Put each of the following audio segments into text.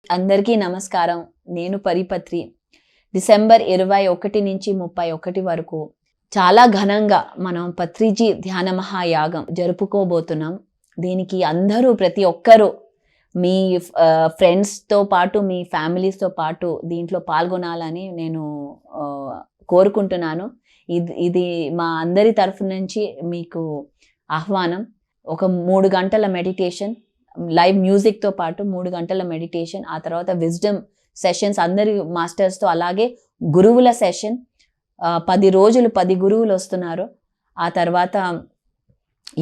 అందరికీ నమస్కారం. నేను పరిపత్రి. డిసెంబర్ 21 నుంచి 31 వరకు చాలా ఘనంగా మనం పత్రిజీ ధ్యాన మహాయాగం జరుపుకోబోతున్నాం. దీనికి అందరూ ప్రతి ఒక్కరూ మీ ఫ్రెండ్స్‌తో పాటు, మీ ఫ్యామిలీస్‌తో పాటు దీంట్లో పాల్గొనాలని నేను కోరుకుంటున్నాను. ఇది మా అందరి తరఫు నుంచి మీకు ఆహ్వానం. ఒక 3 గంటల మెడిటేషన్, లైవ్ మ్యూజిక్తో పాటు 3 గంటల మెడిటేషన్, ఆ తర్వాత విజ్డమ్ సెషన్స్ అందరి మాస్టర్స్తో, అలాగే గురువుల సెషన్. 10 రోజులు 10 గురువులు వస్తున్నారు. ఆ తర్వాత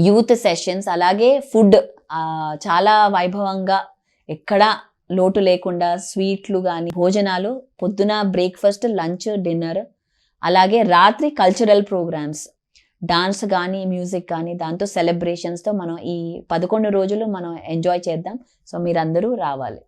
యూత్ సెషన్స్, అలాగే ఫుడ్ చాలా వైభవంగా, ఎక్కడా లోటు లేకుండా స్వీట్లు కానీ భోజనాలు, పొద్దున బ్రేక్ఫాస్ట్, లంచ్, డిన్నర్, అలాగే రాత్రి కల్చరల్ ప్రోగ్రామ్స్, డాన్స్ కానీ మ్యూజిక్ కానీ, దాంతో సెలబ్రేషన్స్తో మనం ఈ 11 రోజులు మనం ఎంజాయ్ చేద్దాం. సో మీరందరూ రావాలి.